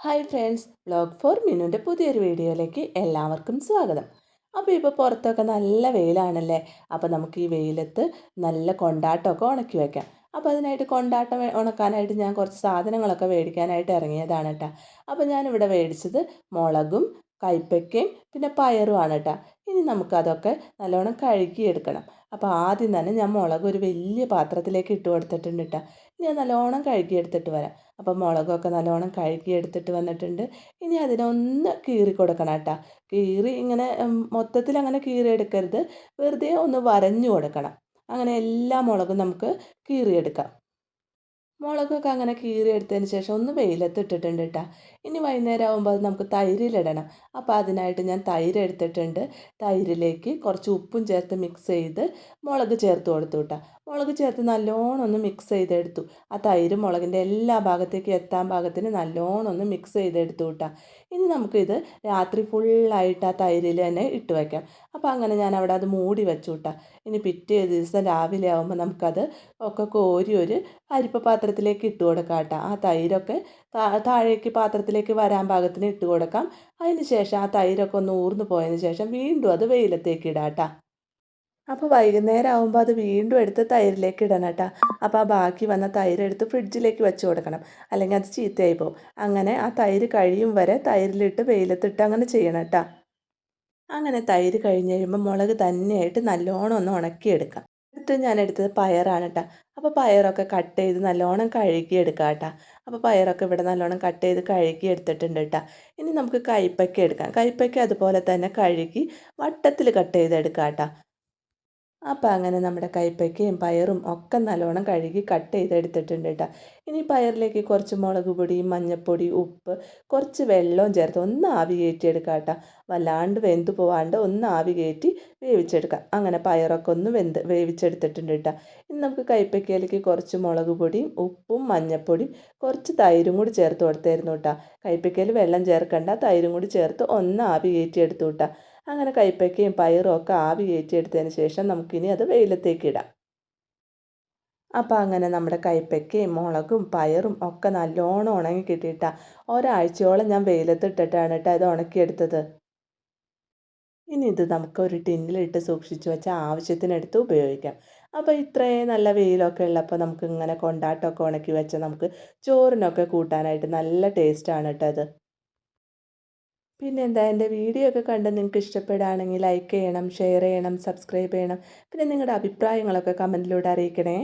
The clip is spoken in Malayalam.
ഹായ് ഫ്രണ്ട്സ്, വ്ലോഗ് ഫോർ മിനുൻ്റെ പുതിയൊരു വീഡിയോയിലേക്ക് എല്ലാവർക്കും സ്വാഗതം. അപ്പോൾ ഇപ്പോൾ പുറത്തൊക്കെ നല്ല വെയിലാണല്ലേ. അപ്പോൾ നമുക്ക് ഈ വെയിലത്ത് നല്ല കൊണ്ടാട്ടമൊക്കെ ഉണക്കി വയ്ക്കാം. അപ്പോൾ അതിനായിട്ട് കൊണ്ടാട്ടം ഉണക്കാനായിട്ട് ഞാൻ കുറച്ച് സാധനങ്ങളൊക്കെ മേടിക്കാനായിട്ട് ഇറങ്ങിയതാണ് കേട്ടോ. അപ്പോൾ ഞാനിവിടെ മേടിച്ചത് മുളകും കൈപ്പയ്ക്കയും പിന്നെ പയറുമാണ് കേട്ടോ. ഇനി നമുക്കതൊക്കെ നല്ലോണം കഴുകിയെടുക്കണം. അപ്പോൾ ആദ്യം തന്നെ ഞാൻ മുളക് ഒരു വലിയ പാത്രത്തിലേക്ക് ഇട്ട് കൊടുത്തിട്ടുണ്ട് കേട്ടോ. ഇനി ഞാൻ നല്ലോണം കഴുകിയെടുത്തിട്ട് വരാം. അപ്പോൾ മുളകൊക്കെ നല്ലോണം കഴുകിയെടുത്തിട്ട് വന്നിട്ടുണ്ട്. ഇനി അതിനൊന്ന് കീറി കൊടുക്കണം കേട്ടോ. കീറി ഇങ്ങനെ മൊത്തത്തിൽ അങ്ങനെ കീറി എടുക്കരുത്, വെറുതെ ഒന്ന് വരഞ്ഞു കൊടുക്കണം. അങ്ങനെ എല്ലാ മുളകും നമുക്ക് കീറിയെടുക്കാം. മുളകൊക്കെ അങ്ങനെ കീറിയെടുത്തതിന് ശേഷം ഒന്ന് വെയിലത്തിട്ടിട്ടുണ്ട് കേട്ടോ. ഇനി വൈകുന്നേരം ആകുമ്പോൾ അത് നമുക്ക് തൈരിലിടണം. അപ്പോൾ അതിനായിട്ട് ഞാൻ തൈര് എടുത്തിട്ടുണ്ട്. തൈരിലേക്ക് കുറച്ച് ഉപ്പും ചേർത്ത് മിക്സ് ചെയ്ത് മുളക് ചേർത്ത് കൊടുത്തു കേട്ടോ. മുളക് ചേർത്ത് നല്ലോണം ഒന്ന് മിക്സ് ചെയ്തെടുത്തു. ആ തൈര് മുളകിൻ്റെ എല്ലാ ഭാഗത്തേക്കും എത്താൻ പാകത്തിന് നല്ലോണം ഒന്ന് മിക്സ് ചെയ്തെടുത്തു കേട്ടോ. ഇനി നമുക്കിത് രാത്രി ഫുള്ളായിട്ട് ആ തൈരിൽ തന്നെ ഇട്ട് വയ്ക്കാം. അപ്പോൾ അങ്ങനെ ഞാൻ അവിടെ അത് മൂടി വെച്ചു കേട്ടോ. ഇനി പിറ്റേ ദിവസം രാവിലെ ആകുമ്പോൾ നമുക്കത് ഒക്കെ കോരി ഒരു അരിപ്പ പാത്രത്തിലേക്ക് ഇട്ട് കൊടുക്കാം കേട്ടോ. ആ തൈരൊക്കെ താഴേക്ക് പാത്രത്തിലേക്ക് വരാൻ പാകത്തിന് ഇട്ട് കൊടുക്കാം. അതിന് ശേഷം ആ തൈരൊക്കെ ഒന്ന് ഊർന്നു പോയതിന് ശേഷം വീണ്ടും അത് വെയിലത്തേക്ക് ഇടാം കേട്ടോ. അപ്പോൾ വൈകുന്നേരം ആകുമ്പോൾ അത് വീണ്ടും എടുത്ത് തൈരിലേക്ക് ഇടണം കേട്ടോ. അപ്പോൾ ആ ബാക്കി വന്ന തൈരെടുത്ത് ഫ്രിഡ്ജിലേക്ക് വെച്ച് കൊടുക്കണം, അല്ലെങ്കിൽ അത് ചീത്തയായി പോകും. അങ്ങനെ ആ തൈര് കഴിയും വരെ തൈരിലിട്ട് വെയിലത്തിട്ട് അങ്ങനെ ചെയ്യണം കേട്ടോ. അങ്ങനെ തൈര് കഴിഞ്ഞ് കഴിയുമ്പോൾ മുളക് തന്നെയായിട്ട് നല്ലോണം ഒന്ന് ഉണക്കിയെടുക്കാം. അടുത്ത് ഞാൻ എടുത്തത് പയറാണ് കേട്ടോ. അപ്പോൾ പയറൊക്കെ കട്ട് ചെയ്ത് നല്ലോണം കഴുകിയെടുക്കാം കേട്ടോ. അപ്പോൾ പയറൊക്കെ ഇവിടെ നല്ലോണം കട്ട് ചെയ്ത് കഴുകി എടുത്തിട്ടുണ്ട് കേട്ടോ. ഇനി നമുക്ക് കൈപ്പയ്ക്ക എടുക്കാം. കൈപ്പയ്ക്ക അതുപോലെ തന്നെ കഴുകി വട്ടത്തിൽ കട്ട് ചെയ്തെടുക്കാം കേട്ടോ. അപ്പോൾ അങ്ങനെ നമ്മുടെ കൈപ്പയ്ക്കയും പയറും ഒക്കെ നല്ലോണം കഴുകി കട്ട് ചെയ്തെടുത്തിട്ടുണ്ട് കേട്ടോ. ഇനി പയറിലേക്ക് കുറച്ച് മുളക് പൊടി, മഞ്ഞൾപ്പൊടി, ഉപ്പ്, കുറച്ച് വെള്ളവും ചേർത്ത് ഒന്ന് ആവി കയറ്റിയെടുക്കാം കേട്ടോ. വല്ലാണ്ട് വെന്ത് പോവാണ്ട് ഒന്ന് ആവി കയറ്റി വേവിച്ചെടുക്കാം. അങ്ങനെ പയറൊക്കെ ഒന്ന് വേവിച്ചെടുത്തിട്ടുണ്ട് കേട്ടോ. ഇനി നമുക്ക് കൈപ്പയ്ക്കയിലേക്ക് കുറച്ച് മുളക് പൊടിയും ഉപ്പും മഞ്ഞൾപ്പൊടിയും കുറച്ച് തൈരും കൂടി ചേർത്ത് കൊടുത്തായിരുന്നു കേട്ടോ. കൈപ്പയ്ക്കയിൽ വെള്ളം ചേർക്കണ്ട, തൈരും കൂടി ചേർത്ത് ഒന്ന് ആവി കയറ്റിയെടുത്തു കേട്ടോ. അങ്ങനെ കൈപ്പയ്ക്കയും പയറും ഒക്കെ ആവി കയറ്റിയെടുത്തതിന് ശേഷം നമുക്കിനി അത് വെയിലത്തേക്ക് ഇടാം. അപ്പോൾ അങ്ങനെ നമ്മുടെ കൈപ്പയ്ക്കയും മുളകും പയറും ഒക്കെ നല്ലോണം ഉണങ്ങി കിട്ടിയിട്ടാണ്. ഒരാഴ്ചയോളം ഞാൻ വെയിലത്തിട്ടിട്ടാണ് കേട്ടോ ഇത് ഉണക്കിയെടുത്തത്. ഇനി ഇത് നമുക്ക് ഒരു ടിന്നിലിട്ട് സൂക്ഷിച്ച് വെച്ചാൽ ആവശ്യത്തിനെടുത്ത് ഉപയോഗിക്കാം. അപ്പോൾ ഇത്രയും നല്ല വെയിലൊക്കെ ഉള്ളപ്പോൾ നമുക്ക് ഇങ്ങനെ കൊണ്ടാട്ടമൊക്കെ ഉണക്കി വെച്ചാൽ നമുക്ക് ചോറിനൊക്കെ കൂട്ടാനായിട്ട് നല്ല ടേസ്റ്റാണ് കേട്ടോ അത്. പിന്നെന്താ, എൻ്റെ വീഡിയോ ഒക്കെ കണ്ട് നിങ്ങൾക്ക് ഇഷ്ടപ്പെടുകയാണെങ്കിൽ ലൈക്ക് ചെയ്യണം, ഷെയർ ചെയ്യണം, സബ്സ്ക്രൈബ് ചെയ്യണം. പിന്നെ നിങ്ങളുടെ അഭിപ്രായങ്ങളൊക്കെ കമൻറ്റിലൂടെ അറിയിക്കണേ.